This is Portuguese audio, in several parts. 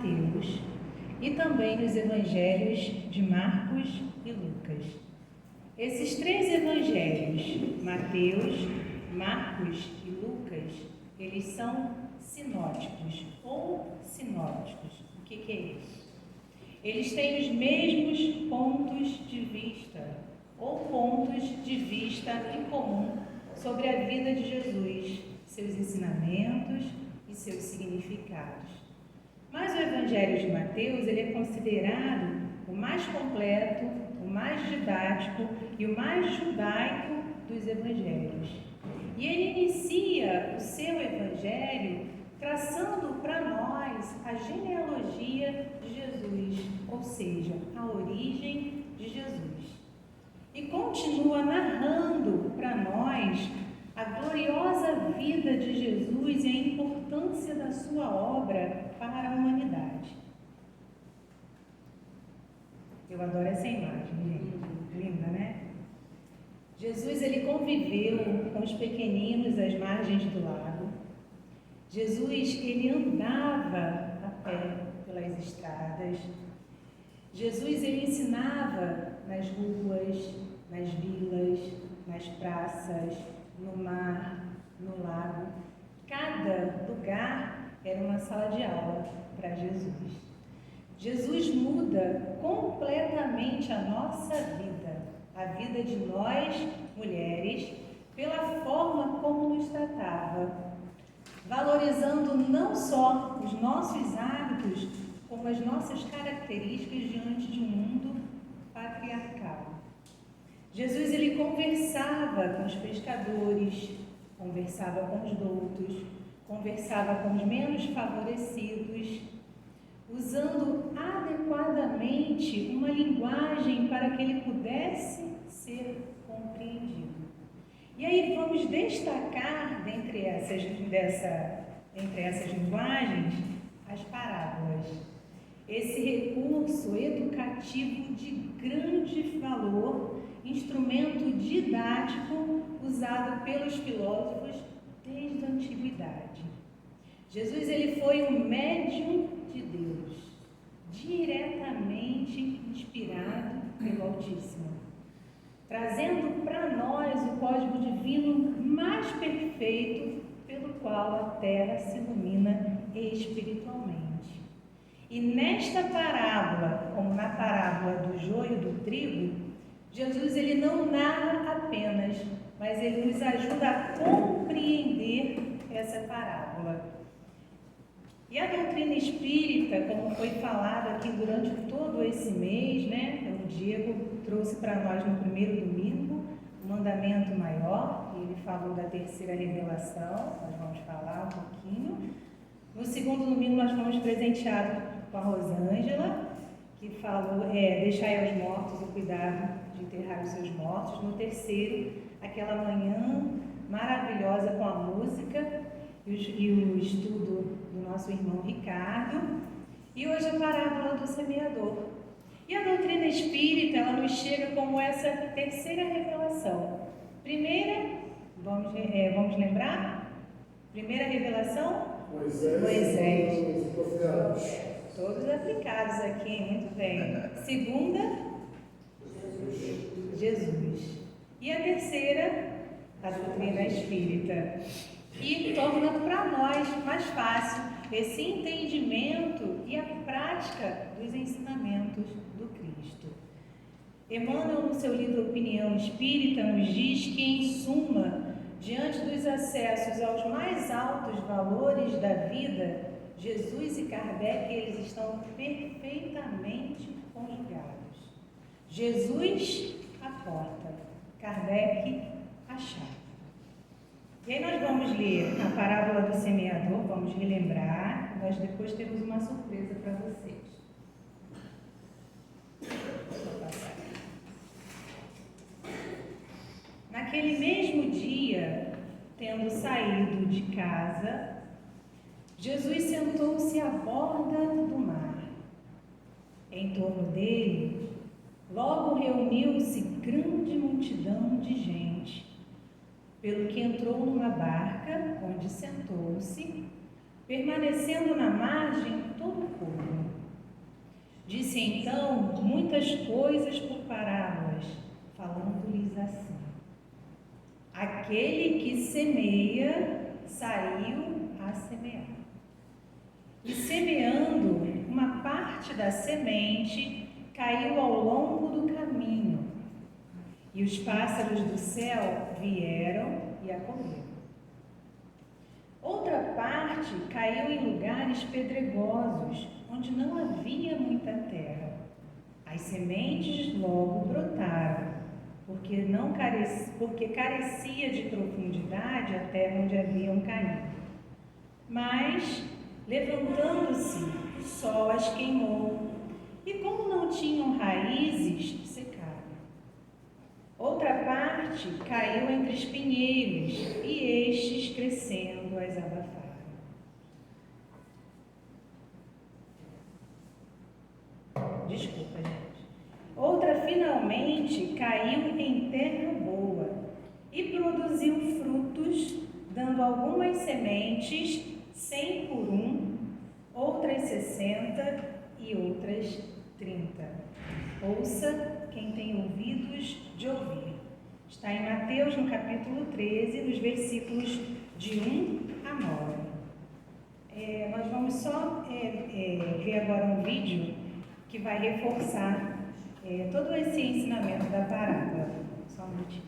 Mateus e também nos evangelhos de Marcos e Lucas. Esses três evangelhos, Mateus, Marcos e Lucas, eles são sinóticos ou sinóticos. O que é isso? Eles têm os mesmos pontos de vista ou pontos de vista em comum sobre a vida de Jesus, seus ensinamentos e seus significados. Mas o Evangelho de Mateus, ele é considerado o mais completo, o mais didático e o mais judaico dos evangelhos. E ele inicia o seu evangelho traçando para nós a genealogia de Jesus, ou seja, a origem de Jesus. E continua narrando para nós a gloriosa vida de Jesus e a importância da sua obra para a humanidade. Eu adoro essa imagem, gente. Linda, né? Jesus, ele conviveu com os pequeninos às margens do lago. Jesus, ele andava a pé pelas estradas. Jesus, ele ensinava nas ruas, nas vilas, nas praças, no mar, no lago. Cada lugar era uma sala de aula para Jesus. Jesus muda completamente a nossa vida, a vida de nós, mulheres, pela forma como nos tratava, valorizando não só os nossos hábitos, como as nossas características diante de um mundo patriarcal. Jesus, ele conversava com os pescadores, conversava com os doutos, conversava com os menos favorecidos, usando adequadamente uma linguagem para que ele pudesse ser compreendido. E aí vamos destacar dentre essas linguagens as parábolas. Esse recurso educativo de grande valor, instrumento didático usado pelos filósofos desde a antiguidade. Jesus, ele foi um médium de Deus, diretamente inspirado pelo Altíssimo, trazendo para nós o código divino mais perfeito pelo qual a terra se ilumina espiritualmente. E nesta parábola, como na parábola do joio e do trigo, Jesus, ele não narra apenas, mas ele nos ajuda a compreender essa parábola. E a doutrina espírita, como foi falado aqui durante todo esse mês, né? O Diego trouxe para nós no primeiro domingo o mandamento maior, e ele falou da terceira revelação, nós vamos falar um pouquinho. No segundo domingo nós fomos presenteados com a Rosângela, que falou, deixai aos mortos o cuidado de enterrar os seus mortos. No terceiro, aquela manhã maravilhosa com a música e o estudo do nosso irmão Ricardo, e hoje a parábola do semeador. E a doutrina espírita, ela nos chega como essa terceira revelação. Primeira, vamos lembrar? Primeira revelação? Moisés. Todos aplicados aqui, muito bem. Segunda? Jesus. E a terceira? A doutrina espírita. E torna para nós mais fácil esse entendimento e a prática dos ensinamentos do Cristo. Emmanuel, no seu livro Opinião Espírita, nos diz que, em suma, diante dos acessos aos mais altos valores da vida, Jesus e Kardec, eles estão perfeitamente conjugados. Jesus, a porta; Kardec, a chave. E aí nós vamos ler a parábola do semeador, vamos relembrar, nós depois temos uma surpresa para vocês. Vou passar. Naquele mesmo dia, tendo saído de casa, Jesus sentou-se à borda do mar. Em torno dele, logo reuniu-se grande multidão de gente, pelo que entrou numa barca, onde sentou-se, permanecendo na margem todo o povo. Disse então muitas coisas por parábolas, falando-lhes assim: aquele que semeia saiu a semear. E semeando, uma parte da semente caiu ao longo do caminho, e os pássaros do céu vieram e a comeram. Outra parte caiu em lugares pedregosos, onde não havia muita terra. As sementes logo brotaram, porque carecia de profundidade a terra onde haviam caído. Mas, levantando-se, o sol as queimou, e como não tinham raízes, secaram. Outra parte caiu entre espinheiros, e estes, crescendo, as abafaram. Desculpa, gente. Outra, finalmente, caiu em terra boa, e produziu frutos, dando algumas sementes, 100 por 1, outras 60 e outras 30. Ouça quem tem ouvidos de ouvir. Está em Mateus, no capítulo 13, nos versículos de 1 a 9. Nós vamos só ver agora um vídeo que vai reforçar todo esse ensinamento da parábola. Só um minutinho.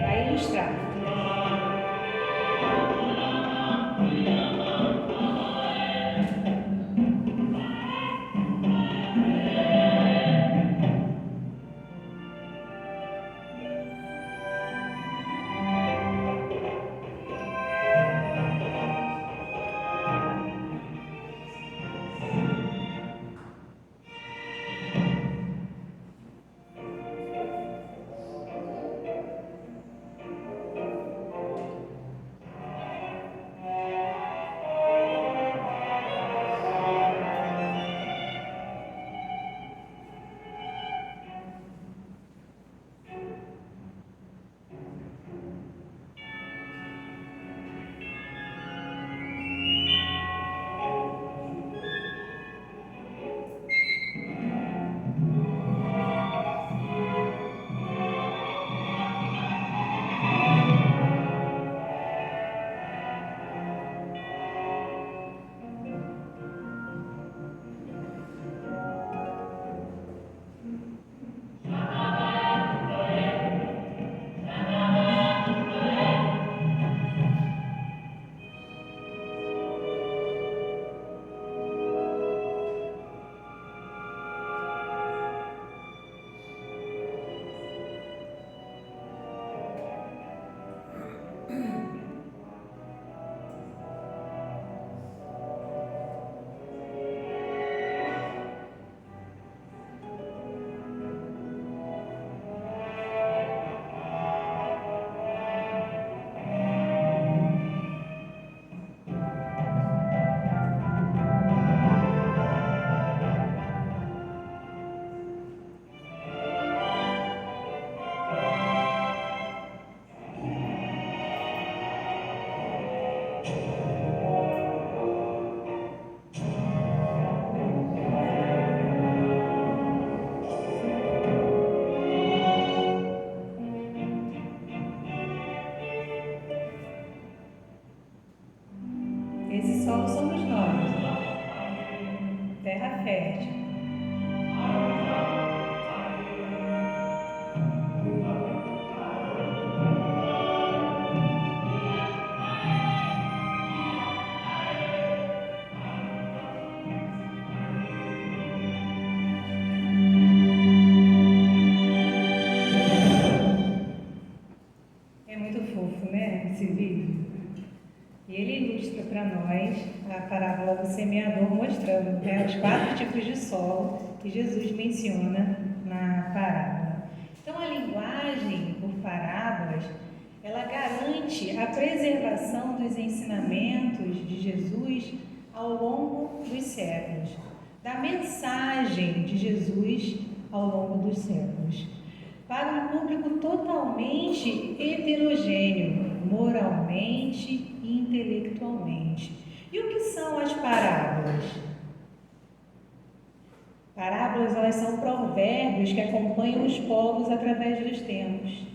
Vai ilustrar. Esse solo somos nós, terra fértil. É muito fofo, né, esse vídeo? E ele ilustra para nós a parábola do semeador, mostrando os 4 tipos de solo que Jesus menciona na parábola. Então, a linguagem por parábolas, ela garante a preservação dos ensinamentos de Jesus ao longo dos séculos, da mensagem de Jesus ao longo dos séculos. para um público totalmente heterogêneo, moralmente e intelectualmente. E o que são as parábolas? Parábolas, elas são provérbios que acompanham os povos através dos tempos,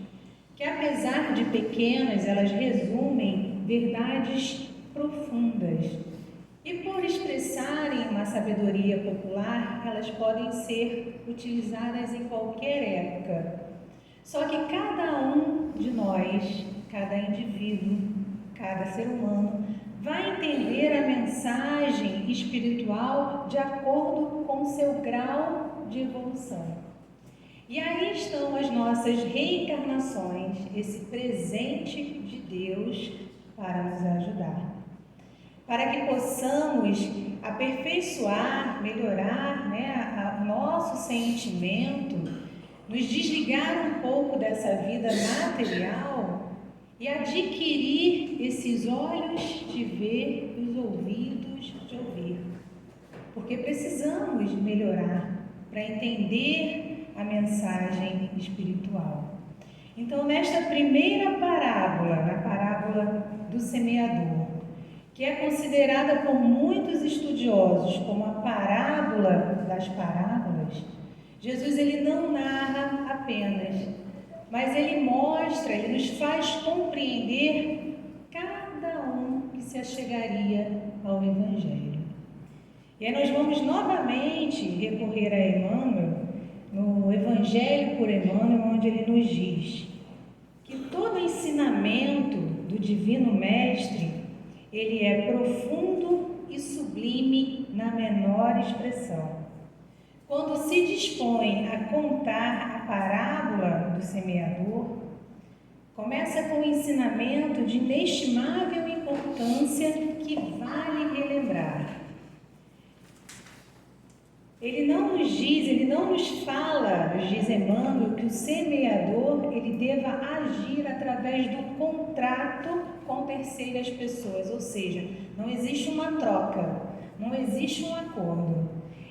que apesar de pequenas, elas resumem verdades profundas. E por expressarem uma sabedoria popular, elas podem ser utilizadas em qualquer época. Só que cada um de nós, cada indivíduo, cada ser humano, vai entender a mensagem espiritual de acordo com seu grau de evolução. E aí estão as nossas reencarnações, esse presente de Deus para nos ajudar. Para que possamos aperfeiçoar, melhorar o nosso sentimento, nos desligar um pouco dessa vida material e adquirir esses olhos de ver e os ouvidos de ouvir. Porque precisamos melhorar para entender a mensagem espiritual. Então, nesta primeira parábola, na parábola do semeador, que é considerada por muitos estudiosos como a parábola das parábolas, Jesus ele não narra apenas, mas ele mostra, ele nos faz compreender cada um que se achegaria ao Evangelho. E aí nós vamos novamente recorrer a Emmanuel, no Evangelho por Emmanuel, onde ele nos diz que todo ensinamento do Divino Mestre, ele é profundo e sublime na menor expressão. Quando se dispõe a contar a parábola do semeador, começa com um ensinamento de inestimável importância que vale relembrar. Ele não nos diz, ele não nos fala, nos diz Emmanuel, que o semeador ele deva agir através do contrato com terceiras pessoas, ou seja, não existe uma troca, não existe um acordo,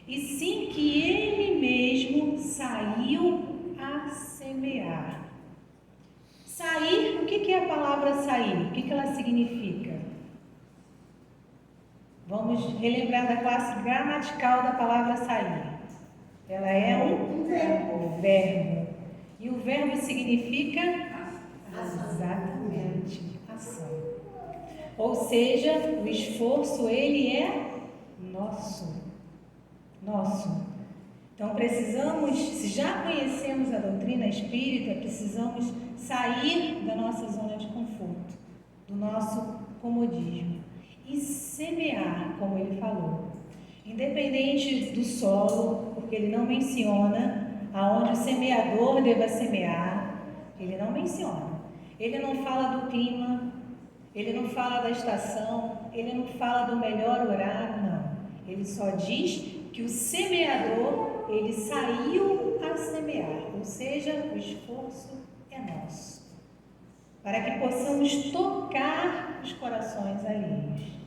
e sim que ele mesmo saiu a semear. Sair, o que é a palavra sair? O que ela significa? Vamos relembrar da classe gramatical da palavra sair. Ela é um verbo. E o verbo significa exatamente ação. Ou seja, o esforço ele é nosso. Então precisamos, se já conhecemos a doutrina espírita, precisamos sair da nossa zona de conforto, do nosso comodismo e semear, como ele falou, independente do solo, porque ele não menciona aonde o semeador deva semear, ele não menciona. Ele não fala do clima, ele não fala da estação, ele não fala do melhor horário, não. Ele só diz que o semeador, ele saiu a semear, ou seja, o esforço é nosso, para que possamos tocar os corações alheios.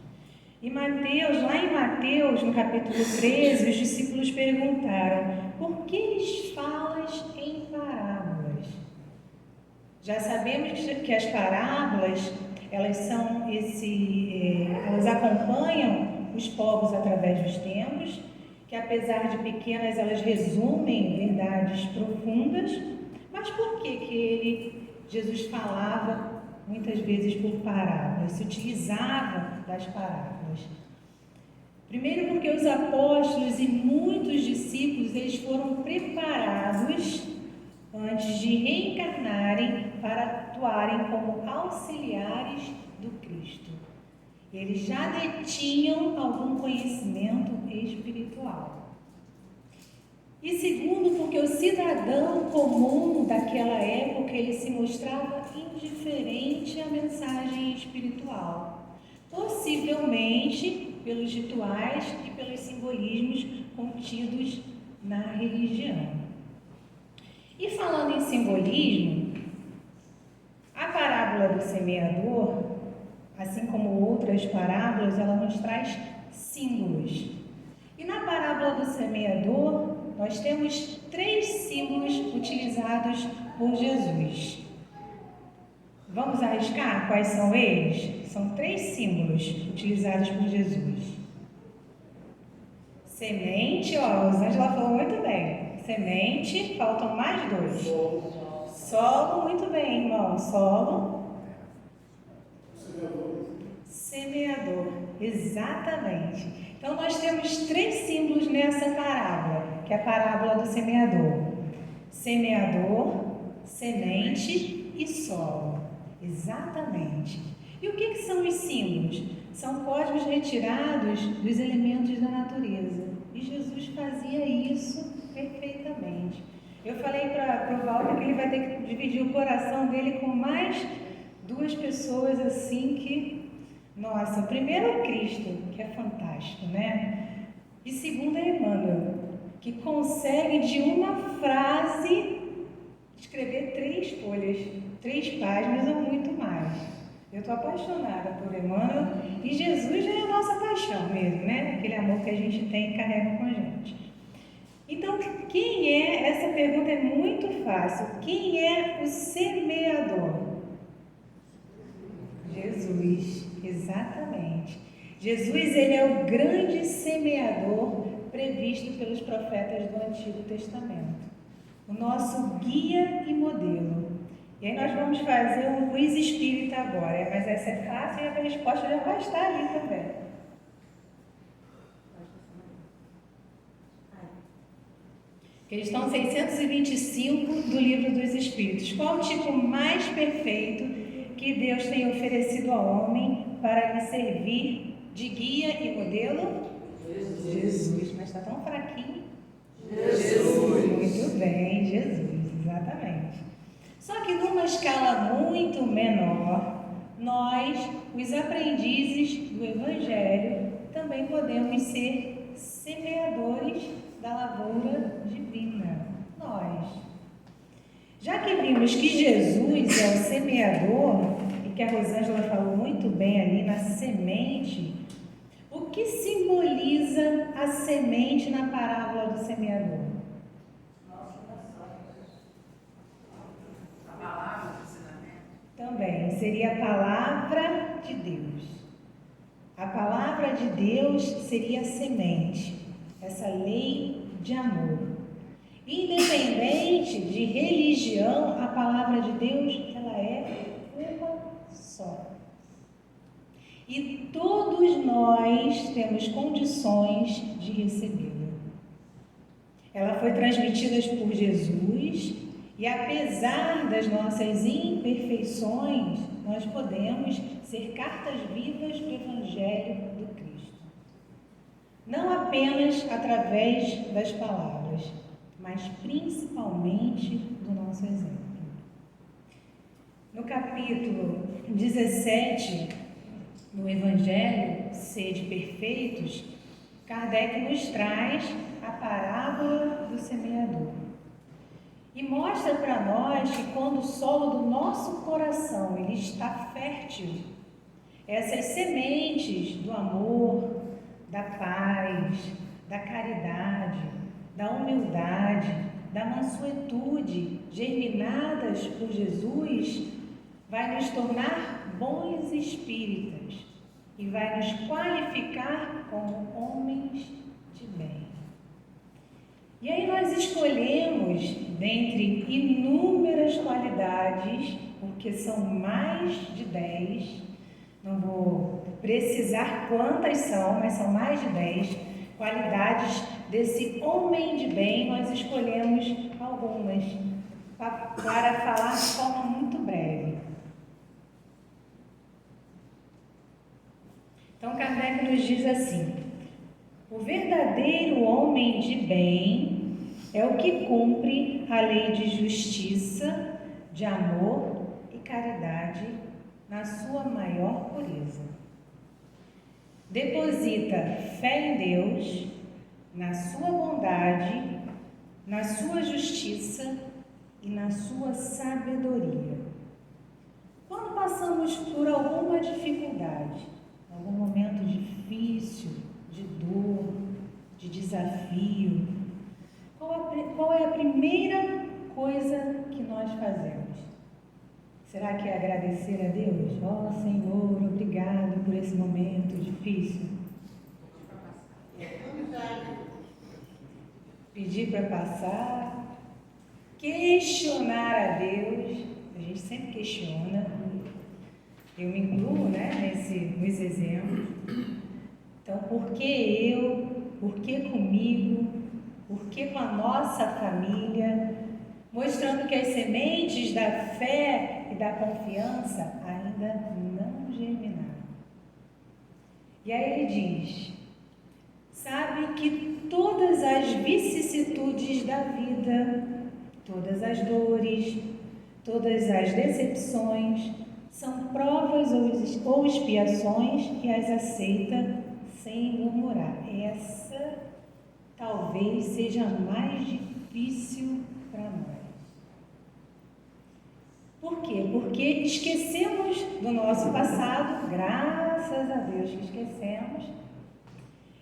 E Mateus, lá em Mateus, no capítulo 13, os discípulos perguntaram: por que lhes falas em parábolas? Já sabemos que as parábolas, elas são elas acompanham os povos através dos tempos, que apesar de pequenas, elas resumem verdades profundas. Mas por que Jesus falava muitas vezes por parábolas, se utilizava das parábolas? Primeiro porque os apóstolos e muitos discípulos, eles foram preparados antes de reencarnarem para atuarem como auxiliares do Cristo. Eles já detinham algum conhecimento espiritual. E segundo, porque o cidadão comum daquela época, ele se mostrava indiferente à mensagem espiritual, possivelmente pelos rituais e pelos simbolismos contidos na religião. E falando em simbolismo, a parábola do semeador, assim como outras parábolas, ela nos traz símbolos. E na parábola do semeador, nós temos 3 símbolos utilizados por Jesus. Vamos arriscar quais são eles? São 3 símbolos utilizados por Jesus. Semente, ó, a Rosângela falou muito bem. Semente, faltam mais 2. Solo, muito bem, irmão. Solo. Semeador, exatamente. Então, nós temos 3 símbolos nessa parábola, que é a parábola do semeador. Semeador, semente e solo. Exatamente. E o que são os símbolos? São códigos retirados dos elementos da natureza. E Jesus fazia isso perfeitamente. Eu falei para o Walter que ele vai ter que dividir o coração dele com mais 2 pessoas assim que... Nossa, o primeiro é o Cristo, que é fantástico, né? E segundo é Emmanuel, que consegue de uma frase escrever 3 folhas, 3 páginas ou muito mais. Eu estou apaixonada por Emmanuel e Jesus já é a nossa paixão mesmo, né? Aquele amor que a gente tem e carrega com a gente. Então, quem é? Essa pergunta é muito fácil. Quem é o semeador? Jesus, exatamente. Jesus, ele é o grande semeador previsto pelos profetas do Antigo Testamento. O nosso guia e modelo. E aí nós vamos fazer um quiz espírita agora, mas essa é fácil e a resposta já vai estar ali também. Questão 625 do Livro dos Espíritos. Qual o tipo mais perfeito que Deus tem oferecido ao homem para lhe servir de guia e modelo? Jesus. Mas está tão fraquinho. Jesus. Muito bem, Jesus, exatamente. Só que numa escala muito menor, nós, os aprendizes do Evangelho, também podemos ser semeadores da lavoura divina. Nós. Já que vimos que Jesus é o semeador, e que a Rosângela falou muito bem ali na semente, o que simboliza a semente na parábola do semeador? A palavra do ensinamento. Também seria a palavra de Deus. A palavra de Deus seria a semente, essa lei de amor. Independente de religião, a palavra de Deus, ela é uma só. E todos nós temos condições de recebê-la. Ela foi transmitida por Jesus e, apesar das nossas imperfeições, nós podemos ser cartas vivas do Evangelho do Cristo. Não apenas através das palavras, mas principalmente do nosso exemplo. No capítulo 17 do Evangelho, Sede Perfeitos, Kardec nos traz a parábola do semeador e mostra para nós que quando o solo do nosso coração ele está fértil, essas sementes do amor, da paz, da caridade, da humildade, da mansuetude, germinadas por Jesus, vai nos tornar bons espíritas e vai nos qualificar como homens de bem. E aí nós escolhemos, dentre inúmeras qualidades, porque são mais de 10, não vou precisar quantas são, mas são mais de 10 qualidades desse homem de bem. Nós escolhemos algumas para falar de forma muito breve. Então Kardec nos diz assim: o verdadeiro homem de bem é o que cumpre a lei de justiça, de amor e caridade na sua maior pureza. Deposita fé em Deus, na sua bondade, na sua justiça e na sua sabedoria. Quando passamos por alguma dificuldade, algum momento difícil, de dor, de desafio, Qual é a primeira coisa que nós fazemos? Será que é agradecer a Deus? Ó Senhor, obrigado por esse momento difícil. Pedir para passar, questionar a Deus. A gente sempre questiona. Eu me incluo, né, nos exemplos. Então, por que eu? Por que comigo? Por que com a nossa família? Mostrando que as sementes da fé e da confiança ainda não germinaram. E aí ele diz: sabe que todas as vicissitudes da vida, todas as dores, todas as decepções, são provas ou expiações e as aceita sem murmurar. Essa talvez seja a mais difícil para nós. Por quê? Porque esquecemos do nosso passado, graças a Deus que esquecemos.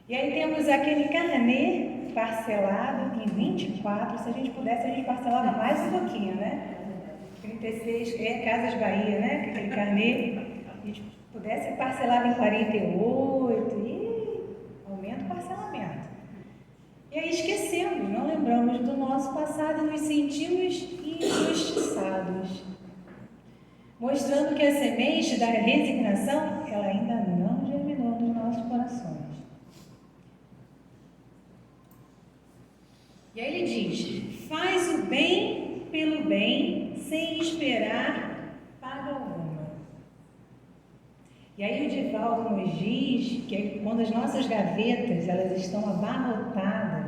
E aí temos aquele carnê parcelado em 24, se a gente pudesse, a gente parcelava mais um pouquinho, né? 36, Casas Bahia, né? Aquele carnê, a gente pudesse parcelar em 48 e aumenta o parcelamento. E aí esquecemos, não lembramos do nosso passado e nos sentimos injustiçados, mostrando que a semente da resignação, ela ainda não germinou nos nossos corações. E aí ele diz: faz o bem pelo bem, sem esperar paga alguma. E aí o Divaldo nos diz que quando as nossas gavetas elas estão abarrotadas,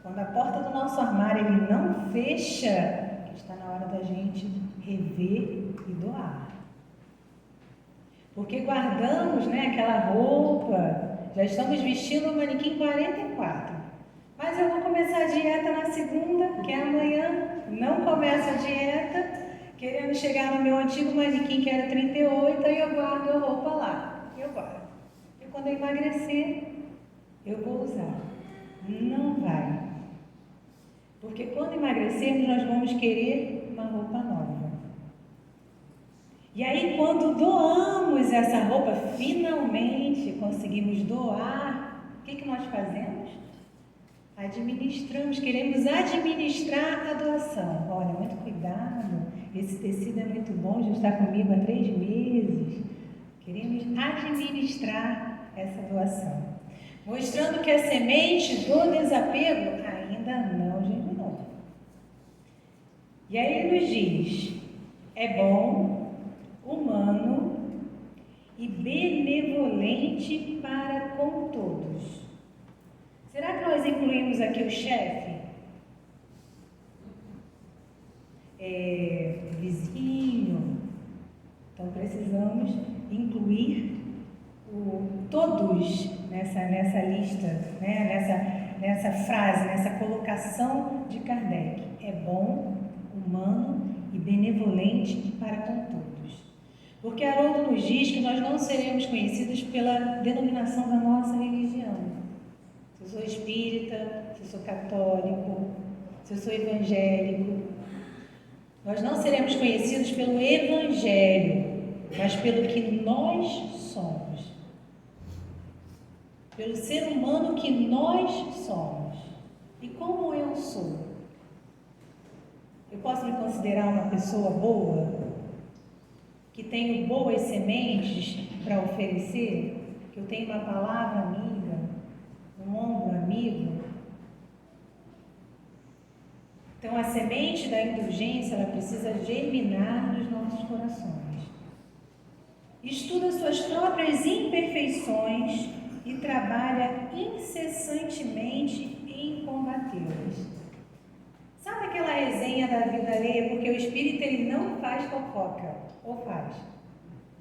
quando a porta do nosso armário ele não fecha, está na hora da gente rever e doar. Porque guardamos, né, aquela roupa, já estamos vestindo o manequim 44. Mas eu vou começar a dieta na segunda, que é amanhã, não começo a dieta, querendo chegar no meu antigo manequim que era 38, aí eu guardo a roupa lá, eu guardo. E quando eu emagrecer, eu vou usar. Não vai. Porque quando emagrecermos, nós vamos querer uma roupa nova. E aí, quando doamos essa roupa, finalmente conseguimos doar, o que nós fazemos? Administramos, queremos administrar a doação. Olha, muito cuidado, esse tecido é muito bom, já está comigo há 3 meses. Queremos administrar essa doação, mostrando que a semente do desapego ainda não germinou. E aí ele nos diz: é bom, humano e benevolente para com todos. Será que nós incluímos aqui o chefe? Vizinho? Então precisamos incluir todos nessa lista, né? nessa frase, nessa colocação de Kardec. É bom, humano e benevolente para com todos. Porque Haroldo nos diz que nós não seremos conhecidos pela denominação da nossa religião. Se eu sou espírita, se eu sou católico, se eu sou evangélico, nós não seremos conhecidos pelo evangelho, mas pelo que nós somos, pelo ser humano que nós somos. E como eu sou? Eu posso me considerar uma pessoa boa, que tenho boas sementes para oferecer, que eu tenho uma palavra amiga, um ombro amigo? Então a semente da indulgência, ela precisa germinar nos nossos corações. Estuda suas próprias imperfeições e trabalha incessantemente em combatê-las. Sabe aquela resenha da vida alheia? Porque o espírito ele não faz fofoca, ou faz?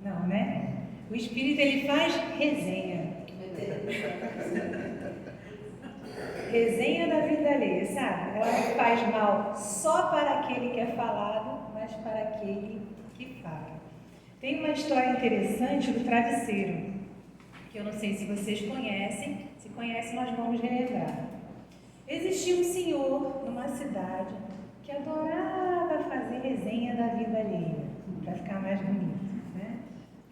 Não, né? O espírito ele faz resenha. Resenha da vida alheia, sabe? Ela não faz mal só para aquele que é falado, mas para aquele que fala. Tem uma história interessante do travesseiro, que eu não sei se vocês conhecem. Se conhecem, nós vamos relembrar. Existia um senhor numa cidade que adorava fazer resenha da vida alheia, para ficar mais bonito, né?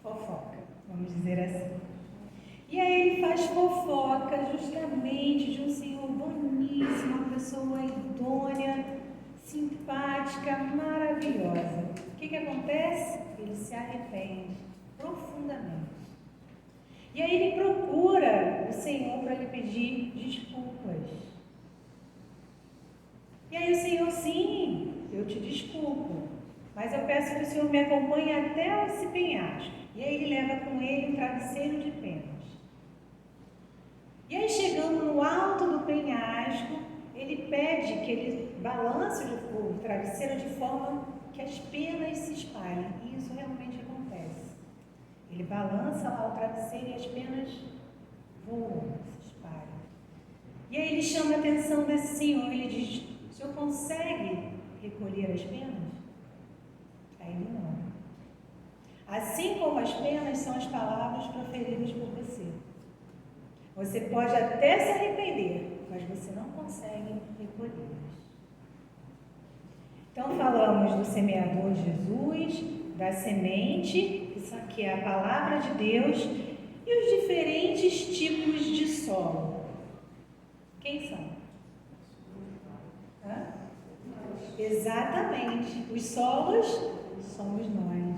Fofoca, vamos dizer assim. E aí ele faz fofoca justamente de um senhor boníssimo, uma pessoa idônea, simpática, maravilhosa. O que acontece? Ele se arrepende profundamente. E aí ele procura o Senhor para lhe pedir desculpas. E aí o Senhor, sim, eu te desculpo, mas eu peço que o Senhor me acompanhe até esse penhasco. E aí ele leva com ele um travesseiro de penas. E aí chegando no alto do penhasco, ele pede que ele balance o travesseiro de forma que as penas se espalhem. E isso realmente acontece. Ele balança lá o travesseiro e as penas voam, se espalham. E aí ele chama a atenção desse senhor, ele diz: o senhor consegue recolher as penas? Aí ele não. Assim como as penas são as palavras proferidas por você. Você pode até se arrepender, mas você não consegue recolhê-las. Então falamos do semeador Jesus, da semente, que é a palavra de Deus, e os diferentes tipos de solo. Quem são? Hã? Exatamente. Os solos somos nós,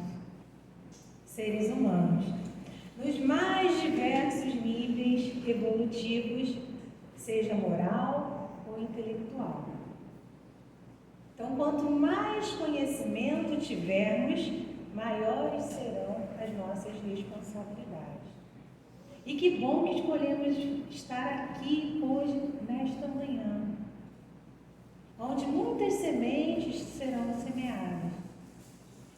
seres humanos. Nos mais diversos níveis evolutivos, seja moral ou intelectual. Então, quanto mais conhecimento tivermos, maiores serão as nossas responsabilidades. E que bom que escolhemos estar aqui hoje, nesta manhã, onde muitas sementes serão semeadas.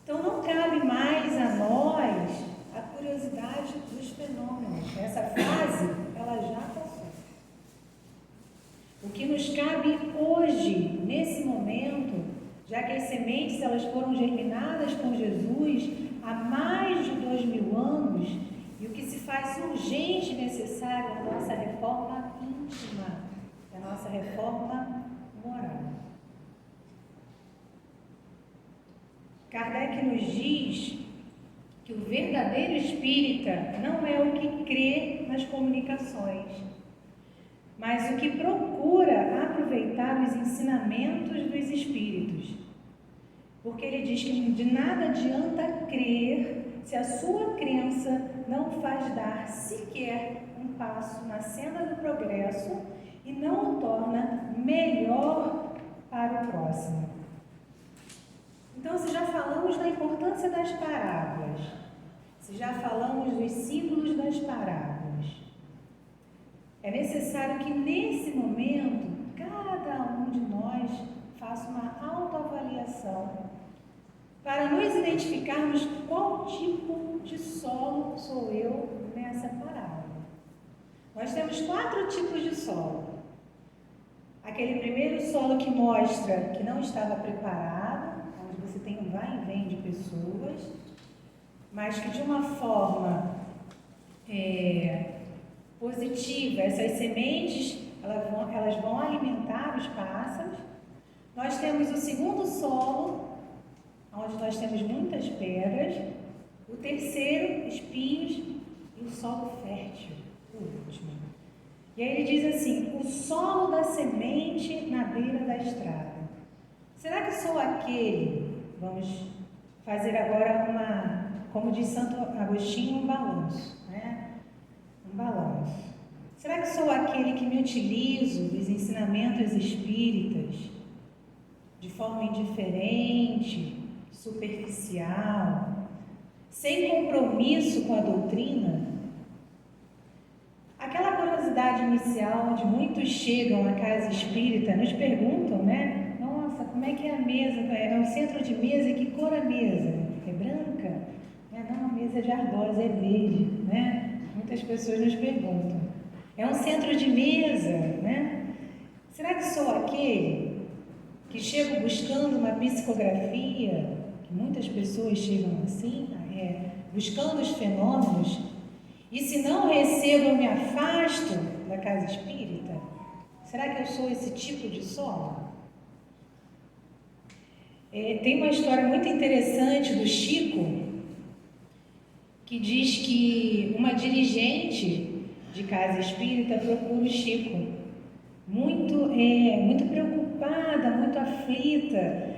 Então, não cabe mais a nós a curiosidade dos fenômenos. Essa fase, ela já passou. O que nos cabe hoje, nesse momento, já que as sementes elas foram germinadas com Jesus há mais de 2000 anos, e o que se faz urgente e necessário é a nossa reforma íntima, é a nossa reforma moral. Kardec nos diz que o verdadeiro espírita não é o que crê nas comunicações, mas o que procura aproveitar os ensinamentos dos espíritos. Porque ele diz que de nada adianta crer se a sua crença não faz dar sequer um passo na senda do progresso e não o torna melhor para o próximo. Então, se já falamos da importância das parábolas, se já falamos dos símbolos das parábolas, é necessário que nesse momento, cada um de nós faça uma autoavaliação para nos identificarmos qual tipo de solo sou eu nessa parábola. Nós temos 4 tipos de solo. Aquele primeiro solo que mostra que não estava preparado, onde você tem um vai e vem de pessoas, mas que de uma forma positiva, essas sementes elas vão alimentar os pássaros. Nós temos o segundo solo, onde nós temos muitas pedras, o terceiro, espinhos, e o solo fértil, o último. E aí ele diz assim: o solo da semente na beira da estrada. Será que sou aquele? Vamos fazer agora como diz Santo Agostinho, um balanço, né? Um balanço. Será que sou aquele que me utilizo dos ensinamentos espíritas de forma indiferente, superficial, sem compromisso com a doutrina? Aquela curiosidade inicial onde muitos chegam à casa espírita, nos perguntam, né? Nossa, como é que é a mesa? É um centro de mesa, e que cor a mesa? É branca? Não, a mesa é de ardosa, é verde, né? Muitas pessoas nos perguntam. É um centro de mesa, né? Será que sou aquele que chego buscando uma psicografia, que muitas pessoas chegam assim, buscando os fenômenos, e se não recebo, eu me afasto da casa espírita? Será que eu sou esse tipo de solo? Tem uma história muito interessante do Chico, que diz que uma dirigente de casa espírita procura o Chico, muito preocupada, muito aflita,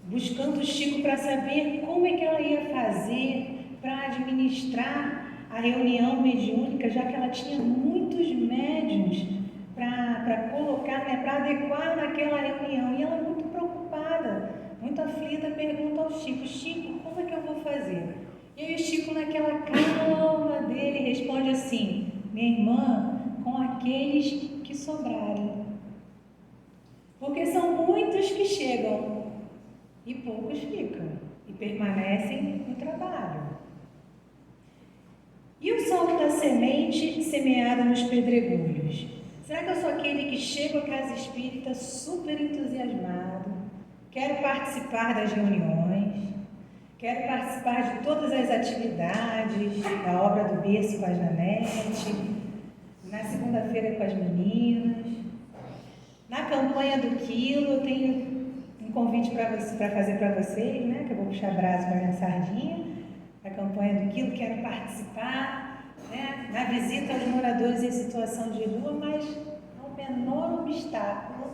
buscando o Chico para saber como é que ela ia fazer para administrar a reunião mediúnica, já que ela tinha muitos médiuns para colocar, para adequar naquela reunião. E ela, muito preocupada, muito aflita, pergunta ao Chico: Chico, como é que eu vou fazer? E aí o Chico, naquela calma dele, responde assim: minha irmã, com aqueles que sobrarem. Porque são muitos que chegam e poucos ficam e permanecem no trabalho. E o solo da semente semeada nos pedregulhos? Será que eu sou aquele que chego à casa espírita super entusiasmado, quero participar das reuniões, quero participar de todas as atividades, da obra do berço com a Janete, na segunda-feira com as meninas, na campanha do quilo? Eu tenho um convite para fazer para vocês, né? Que eu vou puxar brasa para a minha sardinha. A campanha do quilo, quero participar, né? Na visita aos moradores em situação de rua, mas ao menor obstáculo,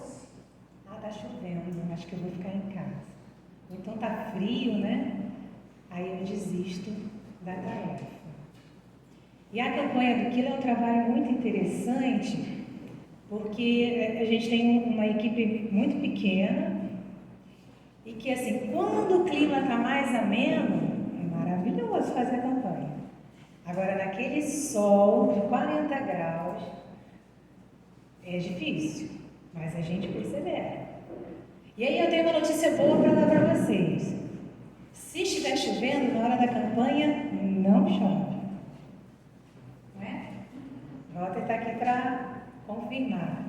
está chovendo, acho que eu vou ficar em casa. Ou então está frio, né? Aí eu desisto da tarefa. E a campanha do quilo é um trabalho muito interessante, porque a gente tem uma equipe muito pequena e que, assim, quando o clima está mais ameno, é maravilhoso fazer a campanha. Agora, naquele sol de 40 graus, é difícil, mas a gente persevera. E aí eu tenho uma notícia boa para dar para vocês. Se estiver chovendo, na hora da campanha, não chove. Não é? Walter está aqui para confirmar.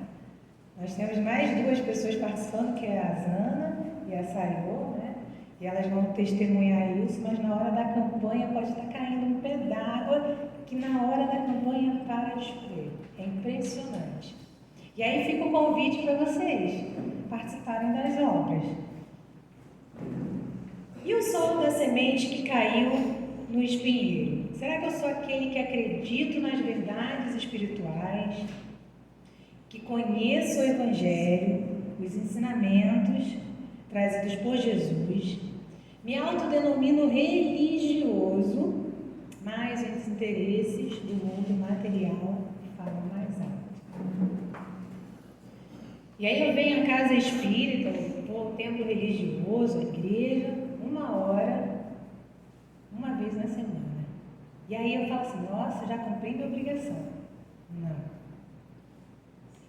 Nós temos mais 2 pessoas participando, que é a Zana e a Sayô, né? E elas vão testemunhar isso, mas na hora da campanha pode estar caindo um pé d'água, que na hora da campanha para de chover. É impressionante. E aí fica o convite para vocês participarem das obras. E o solo da semente que caiu no espinheiro? Será que eu sou aquele que acredito nas verdades espirituais, que conheço o Evangelho, os ensinamentos trazidos por Jesus, me autodenomino religioso, mas os interesses do mundo material falam mais alto? E aí eu venho à casa espírita, vou ao templo religioso, à igreja, 1 hora, uma vez na semana. E aí eu falo assim: nossa, já cumpri minha obrigação. Não.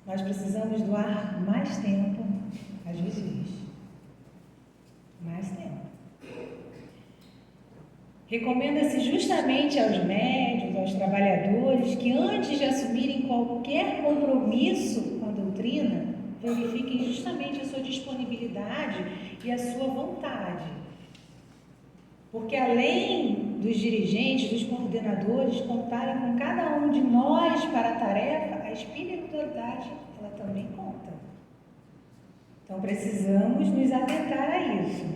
Nós precisamos doar mais tempo às vigílias. Mais tempo. Recomenda-se justamente aos médiuns, aos trabalhadores, que antes de assumirem qualquer compromisso com a doutrina, verifiquem justamente a sua disponibilidade e a sua vontade. Porque além dos dirigentes, dos coordenadores contarem com cada um de nós para a tarefa, a espiritualidade, ela também conta. Então precisamos nos atentar a isso.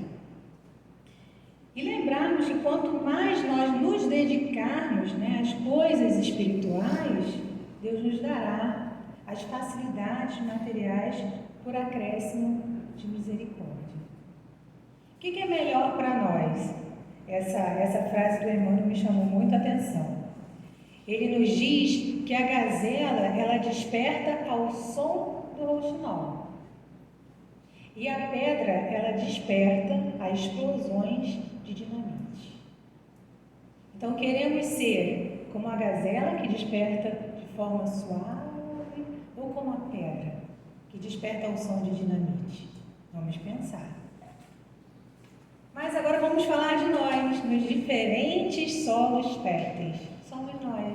E lembrarmos que quanto mais nós nos dedicarmos, às coisas espirituais, Deus nos dará as facilidades materiais por acréscimo de misericórdia. O que é melhor para nós? Essa frase do Emmanuel me chamou muito a atenção. Ele nos diz que a gazela, ela desperta ao som do rouxinol. E a pedra, ela desperta a explosões de dinamite. Então, queremos ser como a gazela, que desperta de forma suave, ou como a pedra, que desperta ao som de dinamite? Vamos pensar. Mas agora vamos falar de nós, nos diferentes solos férteis. Somos nós.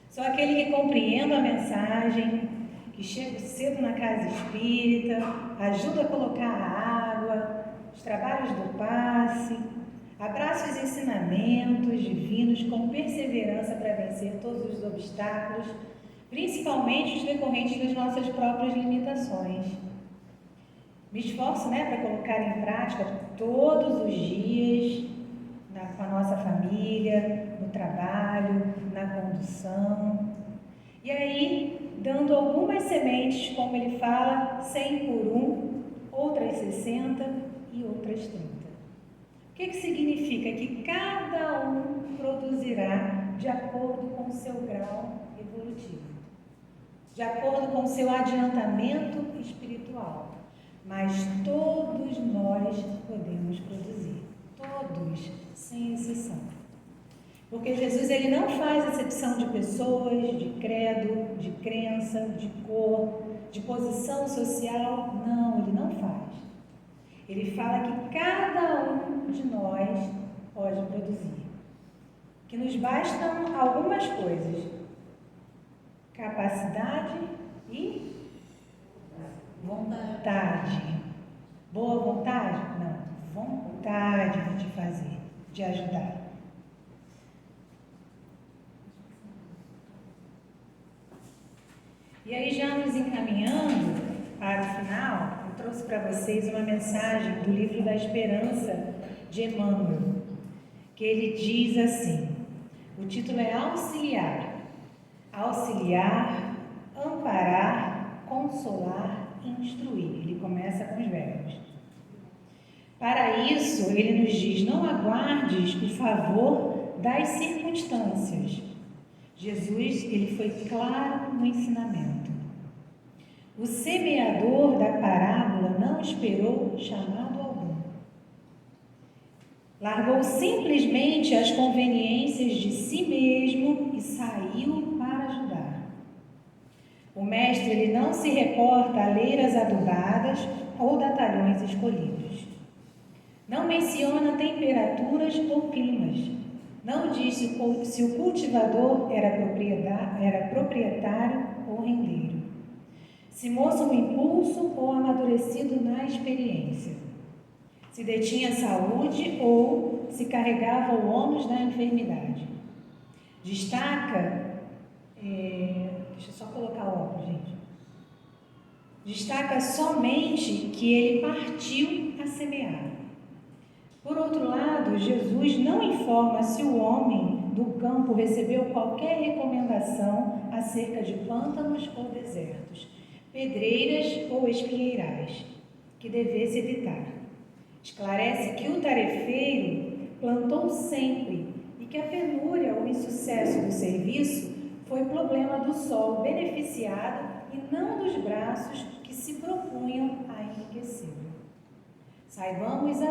Sou aquele que compreendo a mensagem, que chego cedo na casa espírita, ajuda a colocar a água, os trabalhos do passe, abraço os ensinamentos divinos com perseverança para vencer todos os obstáculos, principalmente os decorrentes das nossas próprias limitações. Me esforço, para colocar em prática todos os dias, com a nossa família, no trabalho, na condução. E aí, dando algumas sementes, como ele fala, 100 por 1, outras 60 e outras 30. O que significa? Que cada um produzirá de acordo com o seu grau evolutivo, de acordo com o seu adiantamento espiritual. Mas todos nós podemos produzir, todos, sem exceção. Porque Jesus, ele não faz acepção de pessoas, de credo, de crença, de cor, de posição social. Não, ele não faz. Ele fala que cada um de nós pode produzir. Que nos bastam algumas coisas: capacidade e vontade. Boa vontade? Não, vontade de fazer, de ajudar. E aí, já nos encaminhando para o final, eu trouxe para vocês uma mensagem do livro da Esperança de Emmanuel, que ele diz assim, o título é Auxiliar. Auxiliar, amparar, consolar, instruir. Ele começa com os verbos. Para isso, ele nos diz, não aguardes o favor das circunstâncias. Jesus, ele foi claro no ensinamento. O semeador da parábola não esperou chamado algum. Largou simplesmente as conveniências de si mesmo e saiu para ajudar. O mestre, ele não se reporta a leiras adubadas ou batalhões escolhidos. Não menciona temperaturas ou climas. Não diz se o cultivador era proprietário ou rendeiro, se moço no impulso ou amadurecido na experiência, se detinha saúde ou se carregava o ônus da enfermidade. Destaca, deixa eu só colocar o óculos, gente. Destaca somente que ele partiu a semear. Por outro lado, Jesus não informa se o homem do campo recebeu qualquer recomendação acerca de pântanos ou desertos, pedreiras ou espinheirais, que devesse evitar. Esclarece que o tarefeiro plantou sempre e que a penúria ou insucesso do serviço foi problema do sol beneficiado e não dos braços que se propunham a enriquecê-lo. Saibamos